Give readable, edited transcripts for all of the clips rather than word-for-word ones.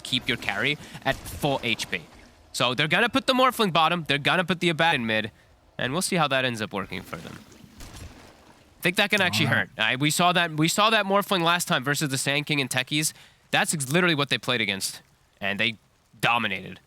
keep your carry at full HP. So they're gonna put the Morphling bottom, they're gonna put the Abaddon mid, and we'll see how that ends up working for them. I think that can actually hurt. We saw that Morphling last time versus the Sand King and Techies. That's literally what they played against, and they dominated.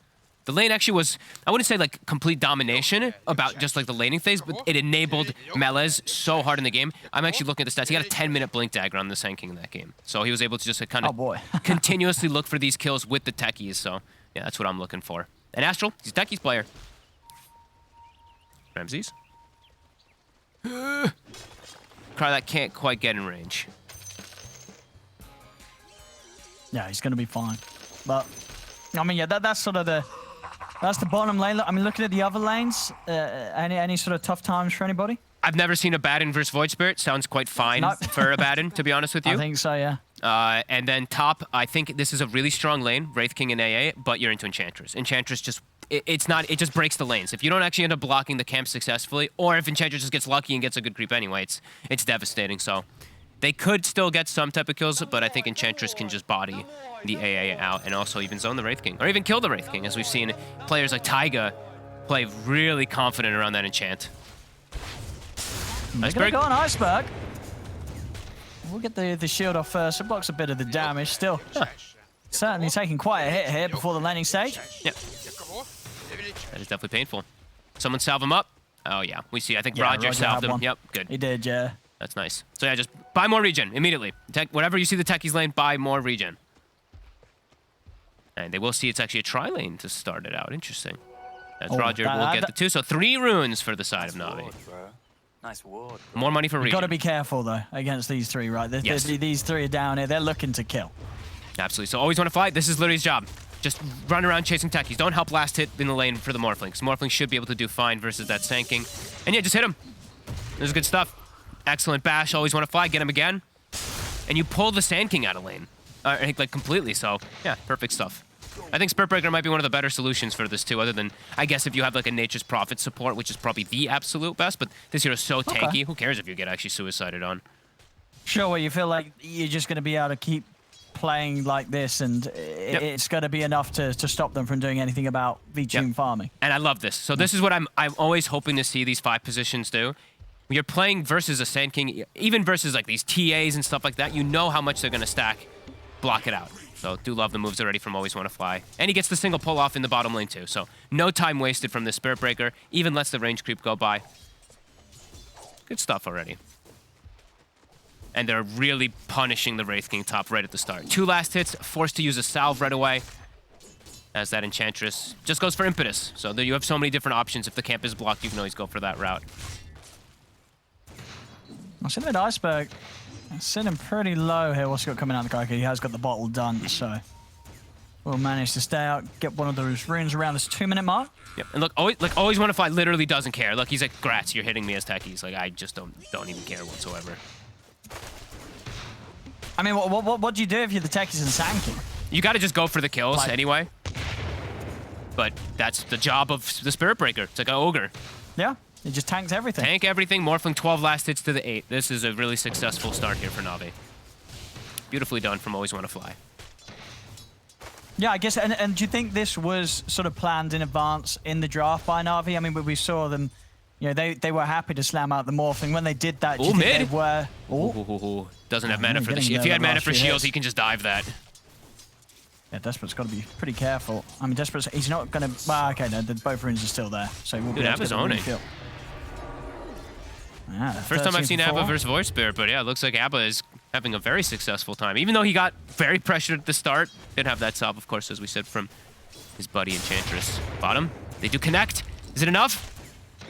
The lane actually was, I wouldn't say like complete domination about just like the laning phase, but it enabled Melez so hard in the game. I'm actually looking at the stats. He got a 10-minute blink dagger on the Sand King in that game. So he was able to just kind of continuously look for these kills with the Techies. So yeah, that's what I'm looking for. And Astral, he's a Techies player. Ramses. Cry that can't quite get in range. Yeah, he's going to be fine. But, I mean, yeah, that's sort of that's the bottom lane. I mean, looking at the other lanes, any sort of tough times for anybody? I've never seen Abaddon versus Void Spirit. Sounds quite fine for Abaddon, to be honest with you. I think so, yeah. And then top, I think this is a really strong lane, Wraith King and AA, but you're into Enchantress. Enchantress just, it just breaks the lanes. If you don't actually end up blocking the camp successfully, or if Enchantress just gets lucky and gets a good creep anyway, it's devastating. So they could still get some type of kills, but I think Enchantress can just body the AA out and also even zone the Wraith King, or even kill the Wraith King, as we've seen players like Taiga play really confident around that enchant. They're gonna go on Iceberg. We'll get the shield off first. It blocks a bit of the damage. Still, certainly taking quite a hit here before the landing stage. Yeah. That is definitely painful. Someone salve him up. Oh, yeah. We see. I think Roger salved him. Yep, good. He did, yeah. That's nice. So, yeah, just buy more regen immediately. Whatever you see the Techies lane, buy more regen. And they will see it's actually a tri-lane to start it out. Interesting. That's Roger will get the 2. So 3 runes for the side of Navi. Nice ward. More money for regen. You've got to be careful, though, against these 3, right? Yes. These 3 are down here. They're looking to kill. Absolutely. So always want to fight. This is literally his job. Just run around chasing Techies. Don't help last hit in the lane for the Morphling, because Morphling should be able to do fine versus that Sand King. And yeah, just hit him. This is good stuff. Excellent bash. Always want to fly. Get him again. And you pull the Sand King out of lane. Like completely. So yeah, perfect stuff. I think Spirit Breaker might be one of the better solutions for this too, other than, I guess, if you have like a Nature's Prophet support, which is probably the absolute best, but this hero is so tanky, who cares if you get actually suicided on? Sure, well, you feel like you're just going to be able to keep playing like this, and it's going to be enough to stop them from doing anything about V-Tune farming. And I love this. So this is what I'm always hoping to see these 5 positions do. When you're playing versus a Sand King, even versus like these TAs and stuff like that, you know how much they're going to stack, block it out. So do love the moves already from Always Want to Fly. And he gets the single pull off in the bottom lane too. So no time wasted from this Spirit Breaker. Even lets the range creep go by. Good stuff already. And they're really punishing the Wraith King top right at the start. 2 last hits, forced to use a salve right away. As that Enchantress just goes for impetus. So there you have so many different options. If the camp is blocked, you can always go for that route. I see that Iceberg sitting pretty low here. What's got coming out of the guy? He has got the bottle done, so we'll manage to stay out, get one of those runes around this 2-minute mark. Yep. And look, always want to fight. Literally doesn't care. Look, he's like, "Grats, you're hitting me as Techies." Like, I just don't even care whatsoever. I mean, what do you do if you're the Techies and Sand King? You got to just go for the kills anyway. But that's the job of the Spirit Breaker. It's like an ogre. Yeah. It just tanks everything. Tank everything. Morphling 12 last hits to the 8. This is a really successful start here for Navi. Beautifully done from Always Want to Fly. Yeah, I guess. And do you think this was sort of planned in advance in the draft by Navi? I mean, we saw them. You know, they were happy to slam out the Morphling. When they did that, do you think they were? Doesn't have mana for the shield. If he had mana for shields, he can just dive that. Yeah, Desperate's got to be pretty careful. I mean, Desperate, he's not going to... Well, okay, no, both runes are still there. So we'll be able to owning. Yeah, first time I've seen Abba versus Void Spirit, but yeah, it looks like Abba is having a very successful time. Even though he got very pressured at the start, did have that salve, of course, as we said, from his buddy Enchantress. Bottom, they do connect. Is it enough?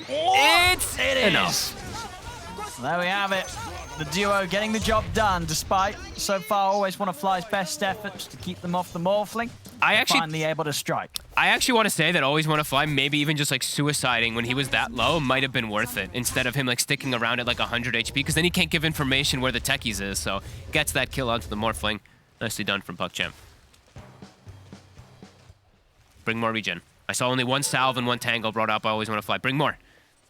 It's enough. There we have it. The duo getting the job done, despite so far Always Want to Fly's best efforts to keep them off the Morphling. Finally able to strike. I actually want to say that Always Want to Fly, maybe even just like suiciding when he was that low, might have been worth it instead of him like sticking around at like 100 HP, because then he can't give information where the Techies is. So gets that kill onto the Morphling. Nicely done from Puckchamp. Bring more regen. I saw only 1 salve and 1 tangle brought up. I Always Want to Fly. Bring more.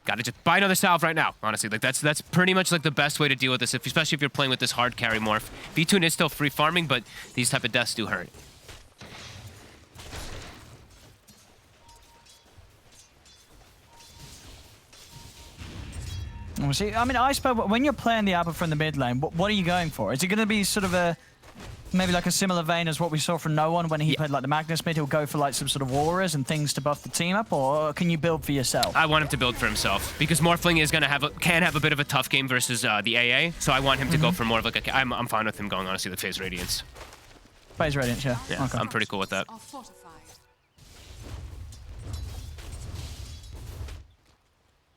Gotta just buy another salve right now, honestly. Like that's pretty much like the best way to deal with this, especially if you're playing with this hard carry morph. V-Tune is still free farming, but these type of deaths do hurt. We'll see. I mean, I suppose when you're playing the Abba from the mid lane, what are you going for? Is it going to be sort of maybe like a similar vein as what we saw from No One when he played like the Magnus mid? He'll go for like some sort of auras and things to buff the team up, or can you build for yourself? I want him to build for himself because Morphling is gonna can have a bit of a tough game versus the AA. So I want him to go for more of like a. I'm fine with him going honestly with Phase Radiance. Phase Radiance, yeah. Yeah, okay. I'm pretty cool with that.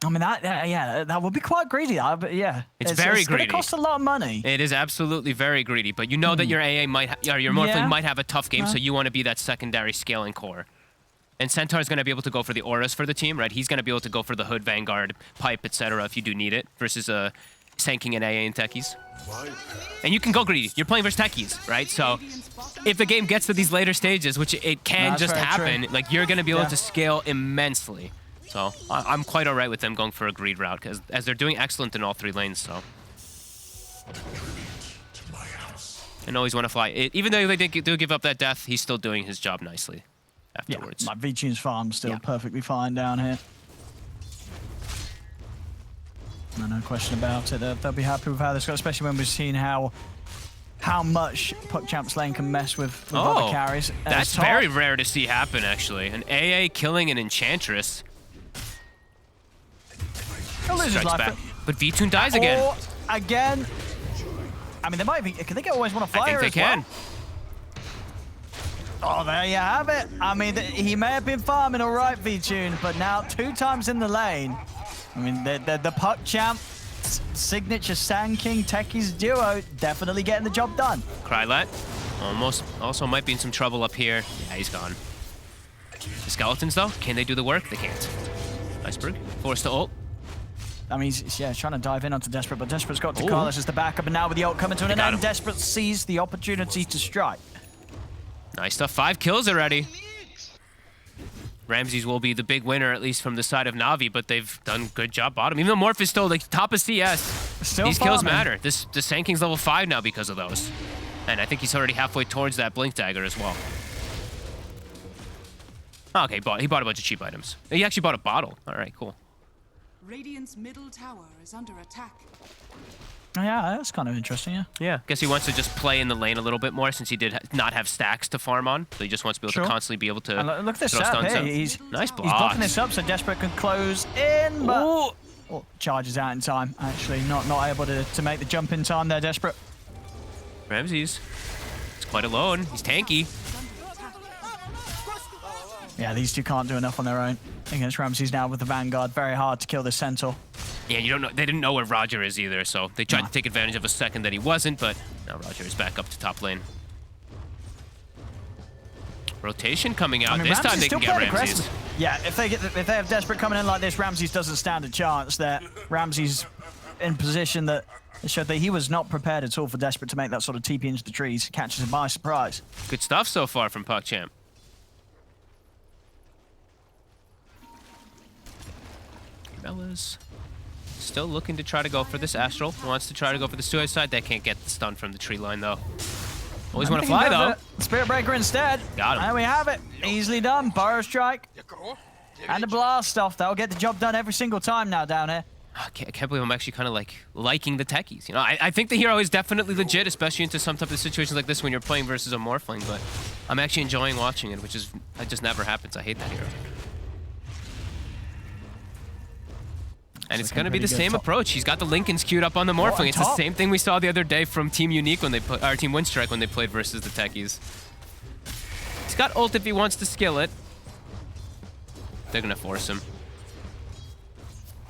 I mean, that would be quite greedy, but yeah. It's very greedy. It costs a lot of money. It is absolutely very greedy, but you know that your AA might, or your Morphling might have a tough game, so you want to be that secondary scaling core. And Centaur's going to be able to go for the auras for the team, right? He's going to be able to go for the Hood, Vanguard, Pipe, etc. if you do need it, versus sanking an AA and techies. And you can go greedy. You're playing versus techies, right? So if the game gets to these later stages, which it can just happen, like you're going to be able to scale immensely. So I'm quite all right with them going for a greed route, because as they're doing excellent in all 3 lanes, so. And always want to fly. Even though they do give up that death, he's still doing his job nicely afterwards. Yeah, my V-Tune's farm's still perfectly fine down here. No question about it. They'll be happy with how this goes, especially when we've seen how much Puckchamp's lane can mess with other carries. That's very rare to see happen, actually. An AA killing an Enchantress. Strikes back. But V-Tune dies again. Or again. I mean, they might be. Can they always want to fire? I think they can. Oh, there you have it. I mean, he may have been farming all right, V-Tune, but now 2 times in the lane. I mean, the Puckchamp signature Sand King Techies duo definitely getting the job done. Krylet also might be in some trouble up here. Yeah, he's gone. The Skeletons, though, can they do the work? They can't. Iceberg, forced to ult. I mean, he's trying to dive in onto Desperate, but Desperate's got to Carlos as the backup, and now with the ult coming to an end, Desperate sees the opportunity to strike. Nice stuff. 5 kills already. Ramses will be the big winner, at least from the side of Navi, but they've done a good job bottom. Even though Morph is still like top of CS, these kills matter. The Sand King's level 5 now because of those. And I think he's already halfway towards that Blink Dagger as well. Okay, he bought a bunch of cheap items. He actually bought a bottle. All right, cool. Radiant's middle tower is under attack. Yeah, that's kind of interesting, yeah. Yeah, guess he wants to just play in the lane a little bit more since he did not have stacks to farm on. So he just wants to be able to constantly be able to look at this throw stuns here. out. He's nice block. He's blocking this up so Desperate can close in, but charges out in time. Actually, not able to make the jump in time there, Desperate. Ramses, he's quite alone. He's tanky. Yeah, these two can't do enough on their own against Ramses now with the Vanguard. Very hard to kill this Centaur. Yeah, you don't know. They didn't know where Roger is either, so they tried to take advantage of a second that he wasn't, but now Roger is back up to top lane. Rotation coming out. This time they can get Ramses. Yeah, if they have Desperate coming in like this, Ramses doesn't stand a chance. There, Ramses in position that showed that he was not prepared at all for Desperate to make that sort of TP into the trees. Catches him by surprise. Good stuff so far from Puckchamp. Bella's still looking to try to go for this Astral. Wants to try to go for the suicide. They can't get the stun from the tree line, though. Always want to fly, though. Spirit Breaker instead. Got him. And we have it. Easily done. Burrow Strike. And a blast off. That'll get the job done every single time now down here. I can't believe I'm actually kind of like liking the techies. You know, I think the hero is definitely legit, especially into some type of situations like this when you're playing versus a Morphling, but I'm actually enjoying watching it, which is, it just never happens. I hate that hero. And it's going to be the same approach. He's got the Lincolns queued up on the Morphling. It's the same thing we saw the other day from Team Unique when they put, or Team Windstrike when they played versus the techies. He's got ult if he wants to skill it. They're going to force him.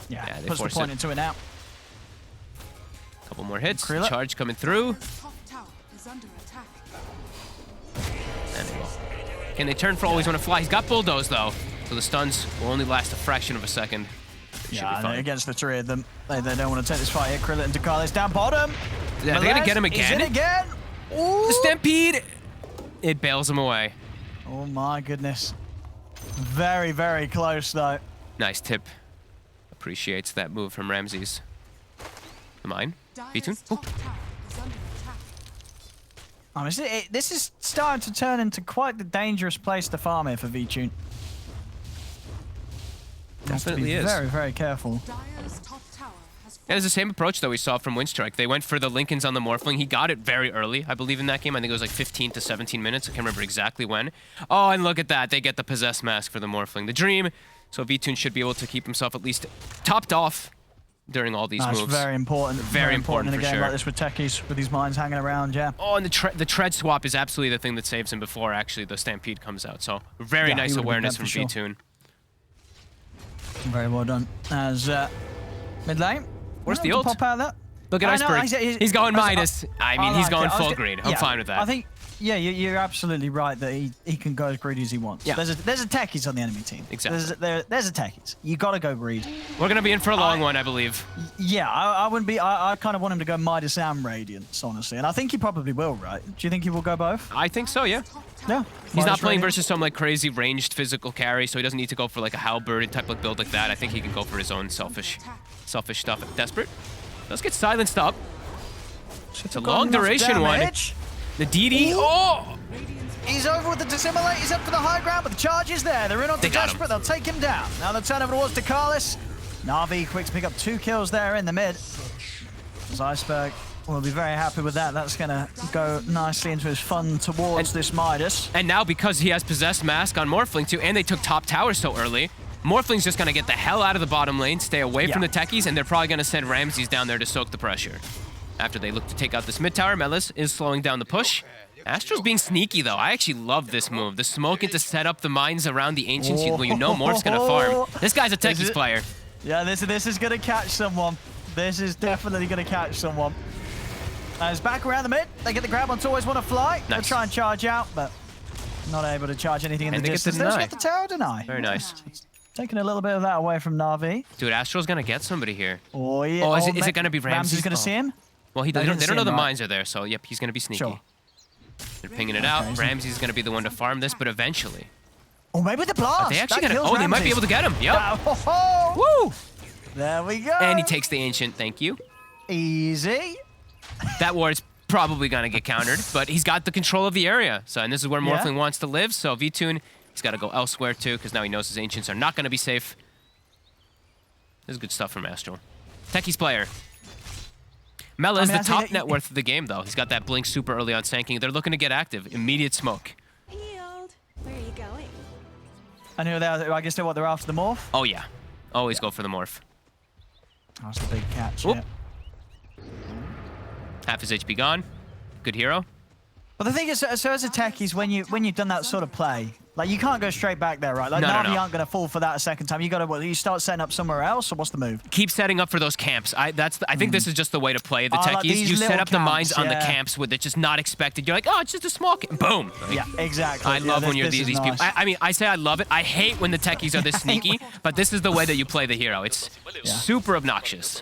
Yeah, they puts the point into it now. Couple more hits. Charge coming through. And they will. Can they turn for always want to fly? He's got Bulldoze, though. So the stuns will only last a fraction of a second. Yeah, against the three of them. They don't want to take this fight here. Krillin and Dakalis down bottom. Yeah, they're going to get him again. He's in again. Ooh. The Stampede. It bails him away. Oh, my goodness. Very, very close, though. Nice tip. Appreciates that move from Ramses. Mine? V-Tune? This is starting to turn into quite the dangerous place to farm here for V-Tune. Definitely is. Very, very careful. has And it's the same approach that we saw from Windstrike. They went for the Lincolns on the Morphling. He got it very early, I believe, in that game. I think it was like 15 to 17 minutes. I can't remember exactly when. Oh, and look at that. They get the Possess Mask for the Morphling. The Dream. So Vtoon should be able to keep himself at least topped off during all these moves. That's very important. Very important in a for game sure. like this with techies, with these mines hanging around, yeah. Oh, and the tread swap is absolutely the thing that saves him before actually the Stampede comes out. So very Yeah, nice he would've been awareness dead from for sure. Vtoon. Very well done. As mid lane. Where's the To ult? pop out of that. Look at I know, Iceberg. He's going Midas. I mean, he's like going it. full green. I'm fine with that. I think, yeah, you're absolutely right that he can go as greedy as he wants. Yeah. There's a techies on the enemy team. Exactly. There's a techies. You got to go greedy. We're going to be in for a long one, I believe. Yeah, I wouldn't be. I kind of want him to go Midas and Radiance, honestly, and I think he probably will. Right? Do you think he will go both? I think so, yeah. Yeah. He's not Midas, playing Radiance. versus some like crazy ranged physical carry, so he doesn't need to go for like a halberd type of build like that. I think he can go for his own selfish stuff. Desperate. Let's get silenced up. It's a long duration one. The DD. Oh! He's over with the Dissimulate. He's up for the high ground, but the charge is there. They're in on They to got him. Desperate. They'll take him down. Now the turnover towards Dekalis. Na'Vi quick to pick up 2 kills there in the mid. As Iceberg will be very happy with that. That's going to go nicely into his fun towards this Midas. And now because he has Possessed Mask on Morphling too, and they took top tower so early, Morphling's just going to get the hell out of the bottom lane, stay away from the techies, and they're probably going to send Ramses down there to soak the pressure. After they look to take out this mid tower, Melis is slowing down the push. Astro's being sneaky though. I actually love this move. The smoke into set up the mines around the Ancients. You know Morph's going to farm. This guy's a techies player. Yeah, this is going to catch someone. This is definitely going to catch someone. It's back around the mid. They get the grab on to always want to fly. They'll try and charge out, but not able to charge anything in the distance. They'll get the tower deny. Very nice. Taking a little bit of that away from Na'Vi. Dude, Astro's going to get somebody here. Oh, yeah. Oh, is it going to be Ramses? Ramses going to see him? Well, they don't know the mines are there, so yep, he's going to be sneaky. Sure. They're pinging it out. Ramses is going to be the one to farm this, but eventually. Or maybe the blast. Are they actually going to? Oh, they might be able to get him. Yep. Woo! There we go. And he takes the Ancient. Thank you. Easy. That ward's probably going to get countered, but he's got the control of the area. So, and this is where Morphling wants to live. So Vtoon, he's got to go elsewhere too, because now he knows his Ancients are not going to be safe. This is good stuff from Astral. Techies player. Mela is the top net worth of the game, though. He's got that blink super early on Sanking. They're looking to get active. Immediate smoke. Healed. Where are you going? And who are they? I guess they're after the morph? Oh, yeah. Always go for the morph. That's the big catch. Oop. Yeah. Half his HP gone. Good hero. But the thing is, so as a techies, when you've done that sort of play, like you can't go straight back there, right? Like Na'Vi aren't going to fall for that a second time. You got to you start setting up somewhere else, or what's the move? Keep setting up for those camps. I think this is just the way to play the techies. Like you set up camps, the mines on the camps with it just not expected. You're like, oh, it's just a small camp. Boom. Like, yeah, exactly. I love when you're these people. Nice. I mean, I say I love it. I hate when the techies are this sneaky, but this is the way that you play the hero. It's super obnoxious.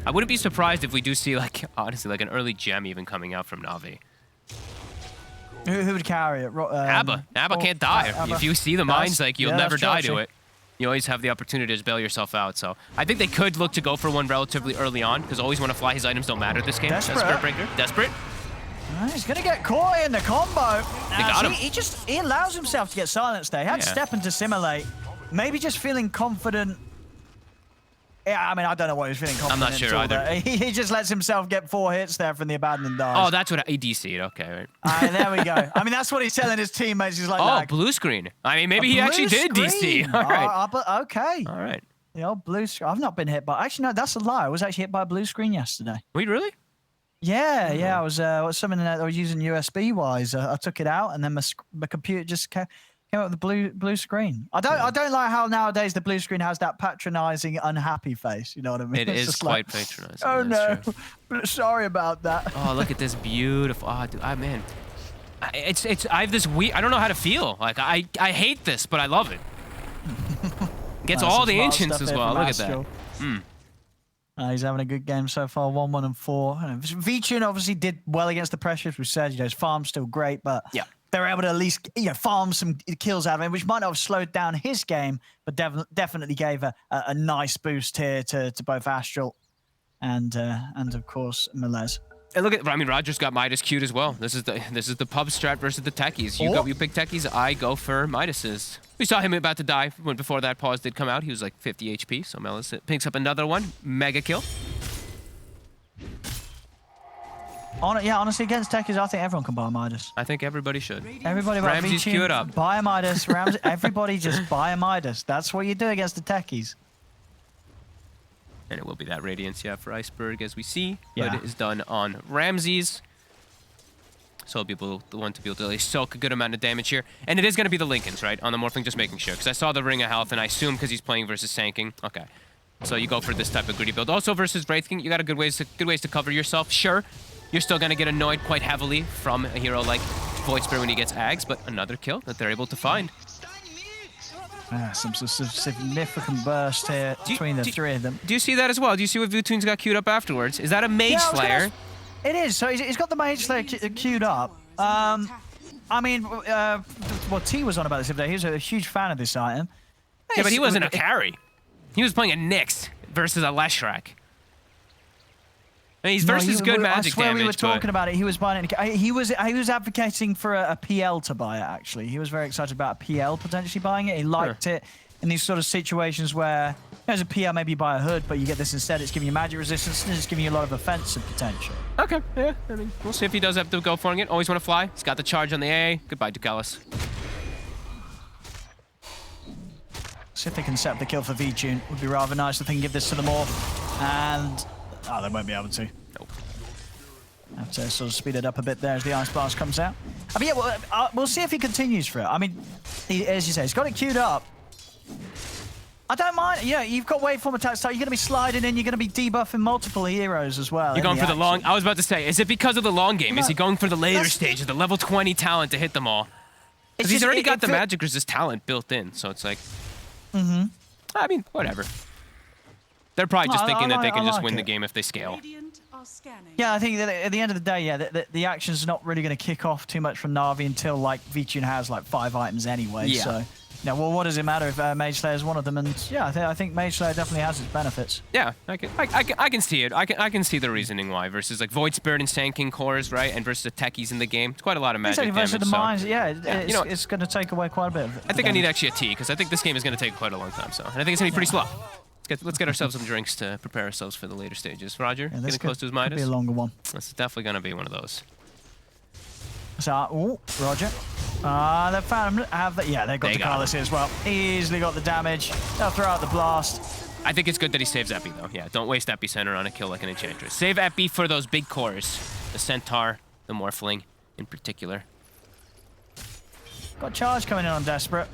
I wouldn't be surprised if we do see, like, honestly, like an early gem even coming out from Na'Vi. Who would carry it? Abba. Abba can't die. Abba. If you see the mines, like, you'll never die to true. it. You always have the opportunity to bail yourself out. So I think they could look to go for one relatively early on, because always want to fly. His items don't matter this game. Desperate. Breaker. Desperate. He's going to get caught in the combo. They got him. He allows himself to get silenced there. He had step and dissimulate. Maybe just feeling confident. Yeah, I mean, I don't know what he's feeling confident. I'm not sure either. He just lets himself get 4 hits there from the abandoned dive. Oh, that's what he DC'd. Okay, right. There we go. I mean, that's what he's telling his teammates. He's like, oh, blue screen. I mean, maybe he actually did DC. All right. Okay. All right. The old blue screen. I've not been hit by. Actually, no, that's a lie. I was actually hit by a blue screen yesterday. Wait, really? Yeah, yeah. I was something that I was using USB wise. I took it out, and then my computer just came up with the blue screen. I don't like how nowadays the blue screen has that patronizing, unhappy face. You know what I mean? It is just quite patronizing. Oh no, true. sorry about that. Oh, look at this beautiful. Oh, dude, man. I have this weird. I don't know how to feel. Like I hate this, but I love it. Gets all the Ancients as well. Look at that. He's having a good game so far, 1-1 and 4. Vtoon obviously did well against the pressure, as we said. His farm's still great, but they were able to at least farm some kills out of him, which might not have slowed down his game, but definitely gave a nice boost here to both Astral and of course Melez. And look at, I mean, Roger's got Midas queued as well. This is the pub strat versus the techies. You pick techies, I go for Midas's. We saw him about to die when before that pause did come out. He was like 50 HP, so Melis picks up another one. Mega kill. Yeah, honestly, against techies, I think everyone can buy a Midas. I think everybody should. Everybody buy Ramsey's queued up. Buy a Midas. Ramsey, everybody just buy a Midas. That's what you do against the techies. And it will be that Radiance, yeah, for Iceberg, as we see. Yeah. But it is done on Ramses. So the one to be able to really soak a good amount of damage here. And it is going to be the Lincolns, right? On the Morphling, just making sure. Because I saw the Ring of Health, and I assume because he's playing versus Sanking. Okay. So you go for this type of greedy build. Also versus Wraith King, you got a good ways to cover yourself. Sure, you're still going to get annoyed quite heavily from a hero like Void Spirit when he gets Ags, but another kill that they're able to find. Some significant burst here between the three of them. Do you see that as well? Do you see what Vutun's got queued up afterwards? Is that a Mage Slayer? It is. So he's got the Mage Slayer queued up. I mean, what T was on about this the other day. He was a huge fan of this item. Yeah, but he wasn't a carry. He was playing a Nyx versus a Leshrac. I mean, he's versus good magic damage. I swear we were talking about it. He was buying it. He was advocating for a PL to buy it, actually. He was very excited about a PL potentially buying it. He liked it in these sort of situations where there's a PL, maybe you buy a hood, but you get this instead. It's giving you magic resistance, and it's giving you a lot of offensive potential. Okay, yeah. I mean, we'll see if he does have to go for it. Always want to fly. He's got the charge on the AA. Goodbye, Ducalis. See if they can set up the kill for V-Tune. Would be rather nice if they can give this to the Morph. And... oh, they won't be able to. Nope. Have to sort of speed it up a bit there as the Ice Blast comes out. I mean, yeah, we'll see if he continues for it. I mean, as you say, he's got it queued up. I don't mind. You know, you've got waveform attacks, so you're going to be sliding in, you're going to be debuffing multiple heroes as well. You're going for the long... I was about to say, is it because of the long game? No, is he going for the later stages, the level 20 talent to hit them all? Because he's already got the magic resist talent built in, so it's like... I mean, whatever. They're probably just thinking that they can just win the game if they scale. Yeah, I think that at the end of the day, yeah, the action's not really going to kick off too much from Na'Vi until, like, V-Tune has, like, 5 items anyway. Yeah. So, yeah, well, what does it matter if Mage Slayer is one of them? And, yeah, I think Mage Slayer definitely has its benefits. Yeah, I can see it. I can see the reasoning why. Versus, like, Void Spirit and Sand King cores, right? And versus the techies in the game. It's quite a lot of magic damage. Versus the mines, yeah, you know, it's going to take away quite a bit of it. I think I need actually a T, because I think this game is going to take quite a long time. So, and I think it's going to be pretty slow. Let's get ourselves some drinks to prepare ourselves for the later stages. Roger, getting close to his Midas. Could be a longer one. This is definitely going to be one of those. So, Roger. They found him. Yeah, they got the Ducalis here as well. Easily got the damage. They'll throw out the blast. I think it's good that he saves Epi, though. Yeah, don't waste Epicenter on a kill like an Enchantress. Save Epi for those big cores. The Centaur, the Morphling in particular. Got charge coming in on Desperate.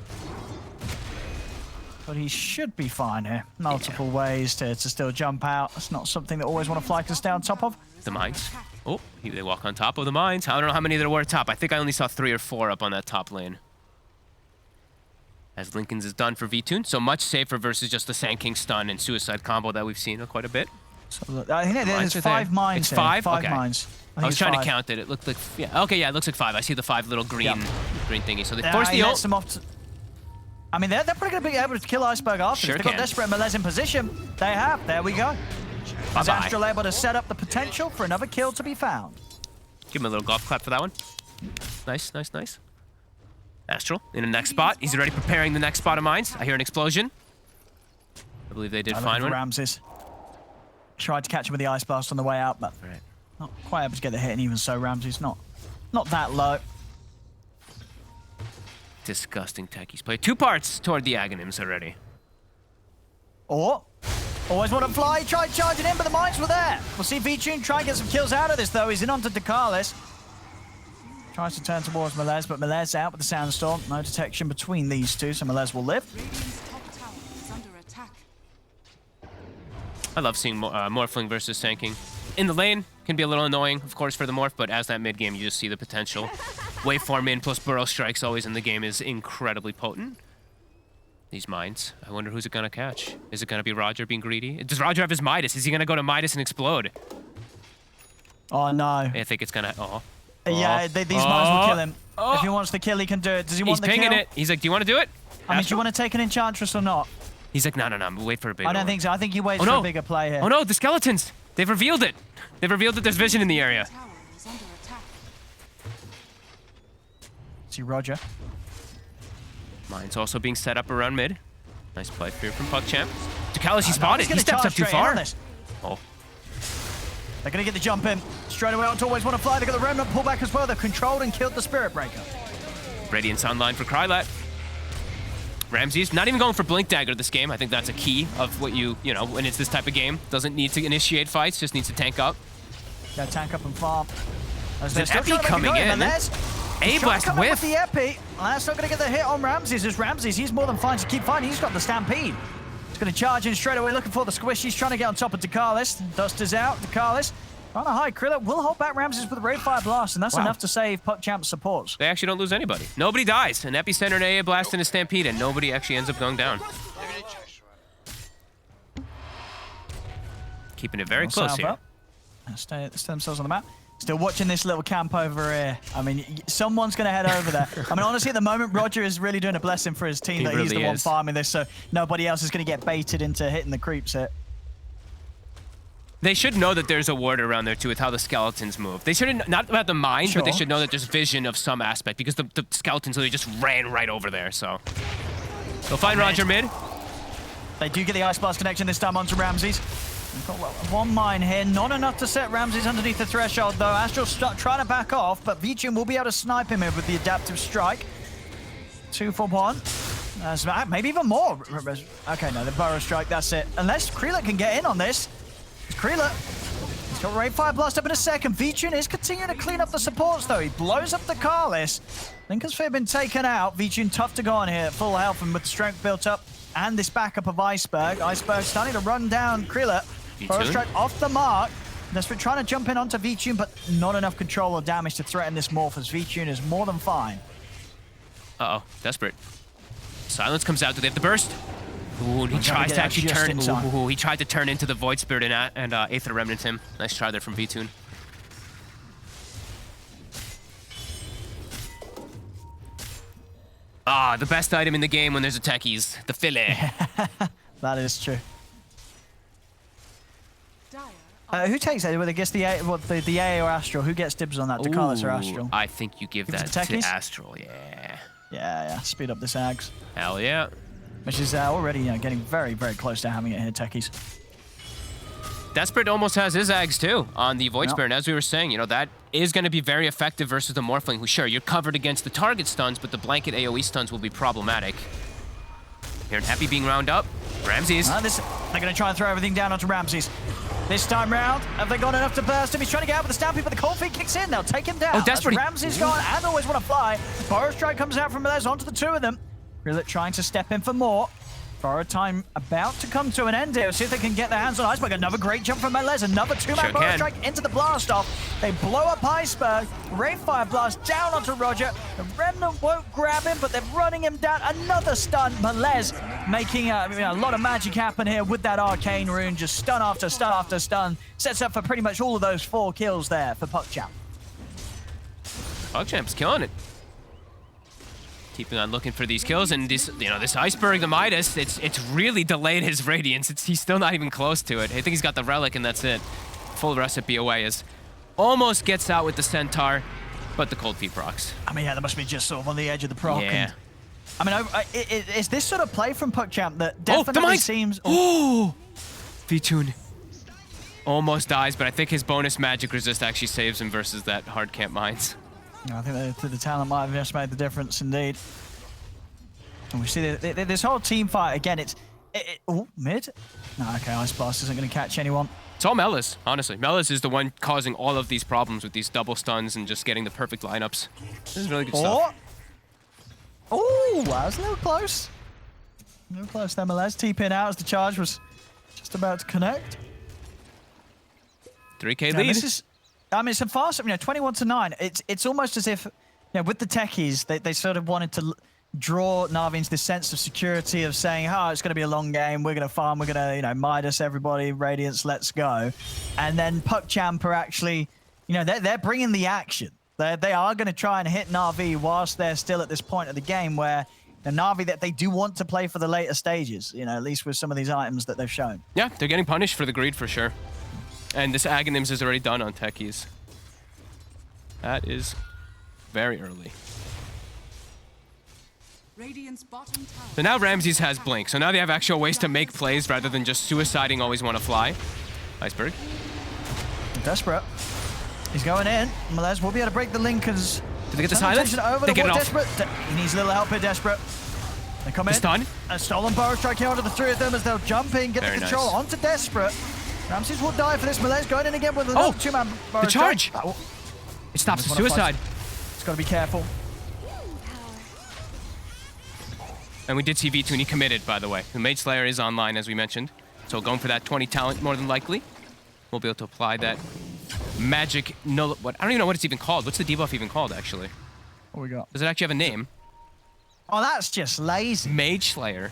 But he should be fine here. Multiple ways to still jump out. That's not something that always want to fly us down top of. The mines. Oh, they walk on top of the mines. I don't know how many there were top. I think I only saw 3 or 4 up on that top lane. As Lincoln's is done for V-Tune, so much safer versus just the Sand King stun and suicide combo that we've seen quite a bit. So, I think there's 5 mines. It's 5? Five okay. mines. I was trying to count it. It looked like... yeah, okay, yeah, it looks like 5. I see the 5 little green thingies. So they force the ult. I mean, they're probably going to be able to kill Iceberg after. Sure They've got Desperate and Melez in position. They have. There we go. Is Astral able to set up the potential for another kill to be found? Give him a little golf clap for that one. Nice, nice, nice. Astral in the next spot. He's already preparing the next spot of mines. I hear an explosion. I believe they did find one. Ramses tried to catch him with the Ice Blast on the way out, but not quite able to get the hit. And even so, Ramses not that low. Disgusting techies play 2 parts toward the Aghanims already. Always want to fly. He tried charging in, but the mines were there. We'll see V-Tune try and get some kills out of this, though. He's in onto Ducalis. Tries to turn towards Melez, but Melez out with the Sandstorm. No detection between these two, so Melez will live. I love seeing Morphling versus Sand King. In the lane, can be a little annoying, of course, for the Morph, but as that mid-game, you just see the potential. Waveform in plus Burrow Strikes always in the game is incredibly potent. These mines. I wonder who's it going to catch. Is it going to be Roger being greedy? Does Roger have his Midas? Is he going to go to Midas and explode? Oh, no. I think it's going to... Yeah, these mines will kill him. If he wants the kill, he can do it. Does he want the kill? He's pinging it. He's like, do you want to do it? I mean, do you want to take an Enchantress or not? He's like, no, wait for a bigger I don't think so. I think he waits for a bigger play here. Oh, no, the skeletons. They've revealed it. They've revealed that there's vision in the area. Tower is under attack. See Roger. Mine's also being set up around mid. Nice play here from Puckchamp. DeCalis, he spotted. He gonna stepped up charge too straight in on far. this. Oh, They're going to get the jump in. Straight away onto Always Want to Fly. They got the Remnant pullback as well. They've controlled and killed the Spirit Breaker. Radiance online for Krylat. Ramses not even going for Blink Dagger this game. I think that's a key of what you know, when it's this type of game. Doesn't need to initiate fights, just needs to tank up. Got to tank up and farm. There's an Epi coming in. A-Blast with whiff. the Epi. That's not going to get the hit on Ramses. As Ramses, he's more than fine to keep fighting. He's got the Stampede. He's going to charge in straight away, looking for the squish. He's trying to get on top of DeCalis. Dust is out. DeCalis on a high. Krilla will hold back Ramses with a Rave Fire Blast, and that's enough to save Puckchamp's supports. They actually don't lose anybody. Nobody dies. An Epicenter, an AA Blast, and a Stampede, and nobody actually ends up going down. Keeping it very close here. Stay themselves on the map. Still watching this little camp over here. I mean, someone's going to head over there. I mean, honestly, at the moment, Roger is really doing a blessing for his team that he's the one farming this, so nobody else is going to get baited into hitting the creeps hit. They should know that there's a ward around there, too, with how the skeletons move. They shouldn't, not about the mind, but they should know that there's vision of some aspect, because the skeletons literally just ran right over there, so. They'll find Roger mid. They do get the Ice Blast connection this time onto Ramses. We've got one mine here, not enough to set Ramses underneath the threshold though. Astral's trying to back off, but Vichun will be able to snipe him with the adaptive strike. 2 for 1. Maybe even more. Okay, no, the Burrow Strike, that's it. Unless Krilla can get in on this. Krilla, he's got Rave Fire Blast up in a second. Vichun is continuing to clean up the supports though. He blows up the Carlis. Lincoln's Fear been taken out. Vichun tough to go on here, full health and with the strength built up. And this backup of Iceberg. Iceberg starting to run down Krilla. Burrow Strike off the mark. Desperate trying to jump in onto Vichun, but not enough control or damage to threaten this morph as Vichun is more than fine. Uh-oh, Desperate. Silence comes out. Do they have the burst? Ooh, and he tries to actually turn. Ooh, he tried to turn into the Void Spirit and Aether Remnant him. Nice try there from Vichun. Ah, the best item in the game when there's a techies, the fillet. That is true. Who takes that? Well, I guess the AA or Astral. Who gets dibs on that? DeCalis or Astral? I think you give that to Astral, yeah. Yeah. Speed up the Sags. Hell yeah. Which is already getting very, very close to having it here, techies. Desperate almost has his Ags too on the Void Spirit. And as we were saying, you know, that is going to be very effective versus the Morphling, who, sure, you're covered against the target stuns, but the blanket AoE stuns will be problematic. Here, Happy being round up. Ramses. They're going to try and throw everything down onto Ramses. This time round, have they got enough to burst him? He's trying to get out with the Stampede, but the Cold Feet kicks in. They'll take him down. Oh, Desperate. Ramses gone and Always Want to Fly. Burrow Strike comes out from Melez onto the 2 of them. Rillet trying to step in for more. Burrow time about to come to an end here. See if they can get their hands on Iceberg. Another great jump from Melez. Another 2-man Burrow Strike into the blast off. They blow up Iceberg. Rave Fire Blast down onto Roger. The Remnant won't grab him, but they're running him down. Another stun. Melez making a lot of magic happen here with that Arcane Rune. Just stun after stun after stun. Sets up for pretty much all of those 4 kills there for Puckchamp. Puckchamp's killing it. Keeping on looking for these kills, and this, you know, this Iceberg, the Midas, it's really delayed his Radiance. He's still not even close to it. I think he's got the Relic, and that's it. Full recipe away as almost gets out with the Centaur, but the Cold Feet procs. I mean, yeah, that must be just sort of on the edge of the proc. Yeah. And, I mean, is this sort of play from Puckchamp that definitely seems... Oh! Vichun almost dies, but I think his bonus magic resist actually saves him versus that hard camp mines. I think the talent might have just made the difference, indeed. And we see this whole team fight, again, oh, mid? No, okay, Ice Blast isn't going to catch anyone. It's all Melis, honestly. Melis is the one causing all of these problems with these double stuns and just getting the perfect lineups. This is really good stuff. Oh, that was a little close. A little close there, Melez. T-pin out as the charge was just about to connect. 3K lead. I mean, it's a fast, 21-9. It's almost as if, with the techies, they sort of wanted to draw Navi into this sense of security of saying, oh, it's going to be a long game, we're going to farm, we're going to, Midas everybody, Radiance, let's go. And then Puckchamp are actually, they're bringing the action. They are going to try and hit Navi whilst they're still at this point of the game where the Navi that they do want to play for the later stages, at least with some of these items that they've shown. Yeah, they're getting punished for the greed for sure. And this Aghanims is already done on techies. That is very early. Radiant's bottom tower. So now Ramses has Blink. So now they have actual ways to make plays rather than just suiciding always want to fly. Iceberg. Desperate. He's going in. Melez will be able to break the link as... Did they get the silence? Over they get it off. Desperate. He needs a little help here, Desperate. They come in. Stun. A stolen burrow striking onto the three of them as they'll jump in, get Very the control nice. onto Desperate. Ramses will die for this. Melez going in again with another two-man burrow the charge. strike. Oh, It stops the suicide. it's got to be careful. And we did see V2 and he committed, by the way. The Mage Slayer is online, as we mentioned. So going for that 20 talent, more than likely. We'll be able to apply that magic null... What? I don't even know what it's even called. What's the debuff even called, actually? What we got? Does it actually have a name? Oh, that's just lazy. Mage Slayer.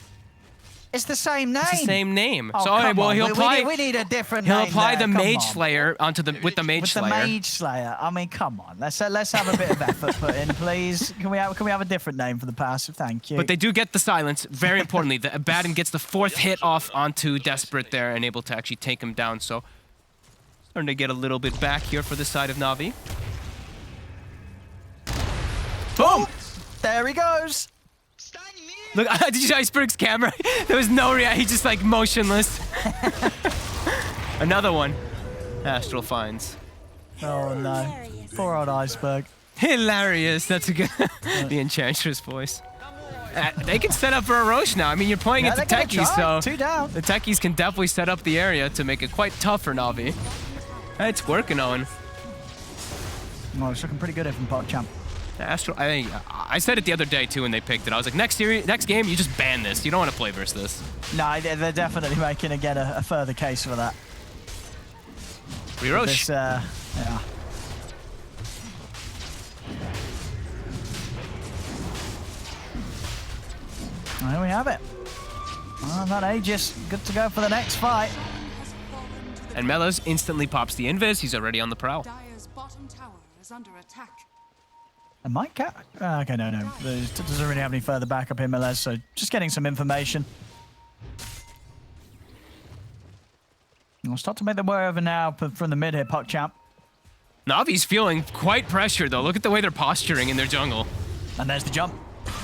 It's the same name. It's the same name. Oh, so, all right, come well, on. he'll apply... We need a different He'll name apply there. the Come Mage on. Slayer onto the with the Mage Slayer. With the Mage Slayer. I mean, come on. Let's have a bit of effort put in, please. Can we have a different name for the passive? Thank you. But they do get the silence. Very importantly, the Abaddon gets the 4th hit off onto Desperate there and able to actually take him down. So starting to get a little bit back here for the side of Navi. Boom! There he goes. Look, did you see Iceberg's camera? There was no reaction. He's just like motionless. Another one. Astral finds. Oh no. Hilarious. Poor old Iceberg. Hilarious. That's a good. The Enchantress voice. They can set up for a Roche now. I mean, you're playing Yeah, it to they're gonna techies, try. so 2 down. the techies can definitely set up the area to make it quite tough for Navi. It's working, Owen. Oh, it's looking pretty good here from Puckchamp. Astral. I said it the other day too when they picked it. I was like, next game, you just ban this. You don't want to play versus this. No, they're definitely making again a further case for that. Roche. Yeah. There we have it. Well, that Aegis, good to go for the next fight. Has fallen to the And Melos instantly pops the invis. He's already on the prowl. Dire's bottom tower is under attack. And Mike Cat? Okay, no. It doesn't really have any further backup in Melez, so just getting some information. We'll start to make the way over now from the mid here, Puckchamp. Navi's feeling quite pressured, though. Look at the way they're posturing in their jungle. And there's the jump.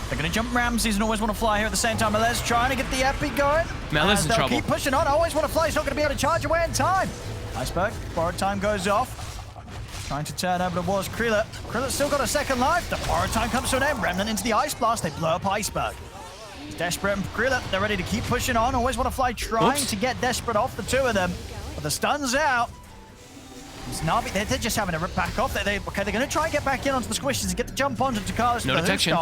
They're going to jump Ramses and always want to fly here at the same time. Melez trying to get the epi going. Melez in trouble. Keep pushing on. Always want to fly. He's not going to be able to charge away in time. Iceberg. Borrowed time goes off. Trying to turn over towards Krillert. Krillert's still got a second life. The borrowed time comes to an end. Remnant into the Ice Blast. They blow up Iceberg. Desperate and Krillert. They're ready to keep pushing on. Always want to fly, trying to get Desperate off the two of them. But the stun's out. It's Navi, they're just having to rip back off. They're going to try and get back in onto the squishes and get the jump onto Takalis. No detection.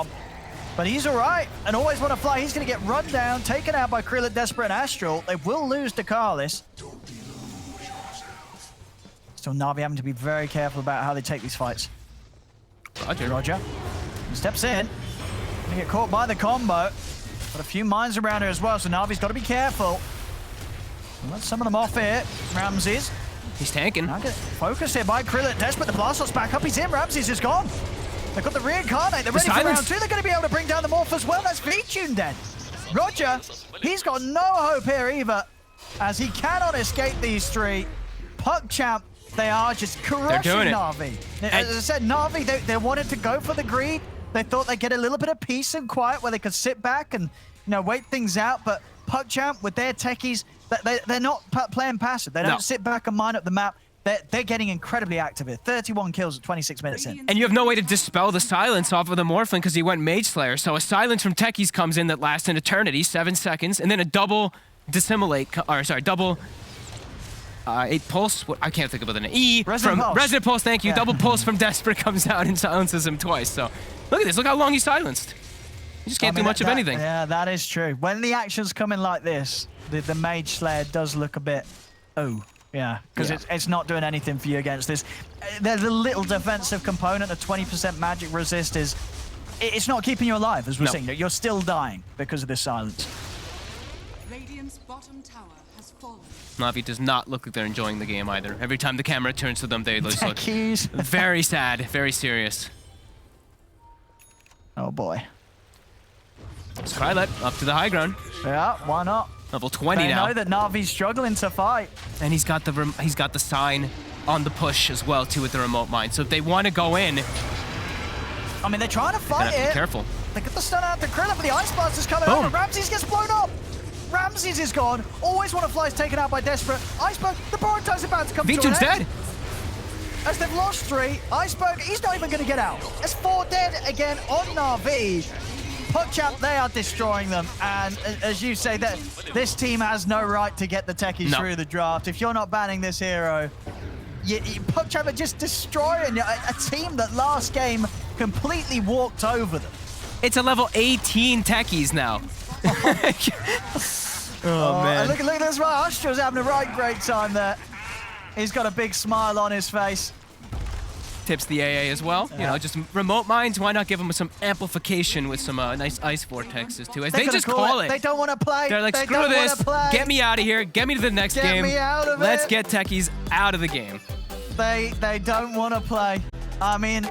But he's all right, and always want to fly. He's going to get run down, taken out by Krillert, Desperate, and Astral. They will lose Takalis. Still Navi having to be very careful about how they take these fights. Roger. He steps in. Going to get caught by the combo. Got a few mines around here as well, so Navi's got to be careful. Let some of them off here. Ramses. He's tanking. Now get focused here by Krillert. Desperate, the Blast's back up. He's in. Ramses is gone. They've got the reincarnate. They're ready for round 2. They're going to be able to bring down the Morph as well. That's V-Tune dead. Roger, he's got no hope here either, as he cannot escape these 3. Puckchamp, they are just crushing Navi. As I said, Navi, they wanted to go for the greed. They thought they'd get a little bit of peace and quiet where they could sit back and, wait things out. But Puckchamp, with their techies, they're not playing passive. They don't sit back and mine up the map. They're getting incredibly active here. 31 kills at 26 minutes in. And you have no way to dispel the silence off of the Morphling because he went Mage Slayer. So a silence from techies comes in that lasts an eternity, 7 seconds, and then a double dissimulate, double 8 pulse. I can't think of it. Resident Pulse. Thank you. Yeah. Double pulse from Desperate comes out and silences him twice. So look at this. Look how long he silenced. You just can't do much of anything. Yeah, that is true. When the actions come in like this, the Mage Slayer does look a bit, yeah, because it's not doing anything for you against this. There's a little defensive component, a 20% magic resist it's not keeping you alive, as we're seeing. You're still dying because of this silence. Radiant's bottom tower has fallen. Navi does not look like they're enjoying the game either. Every time the camera turns to them, they look Techies. very sad, very serious. Oh boy. Skylet up to the high ground. Yeah, why not? Level 20 They now. know that Navi's struggling to fight. And he's got the sign on the push as well too with the remote mine. So if they want to go in, I mean, they're trying to they fight have to it. be careful. They get the stun out the Krillin, but the Ice Blast is coming Boom. over. Ramses gets blown up. Ramses is gone. Always Wanna Fly is taken out by Desperate. Iceberg, the Boruto's about to come to an V2's end. dead. As they've lost 3, Iceberg, he's not even going to get out. There's 4 dead again on Na'Vi. Puckchamp, they are destroying them. And as you say, that this team has no right to get the techies through the draft. If you're not banning this hero, Puckchamp are just destroying a team that last game completely walked over them. It's a level 18 techies now. Oh, man. Look at this, right? Ustra's having a right great time there. He's got a big smile on his face. Tips the AA as well. You know, just remote mines. Why not give them some amplification with some nice ice vortexes too? As they just call it. They don't want to play. They're like, they screw don't this. play. Get me out of here. Get me to the next game. Get me out of Let's it. get techies out of the game. They don't want to play. I mean,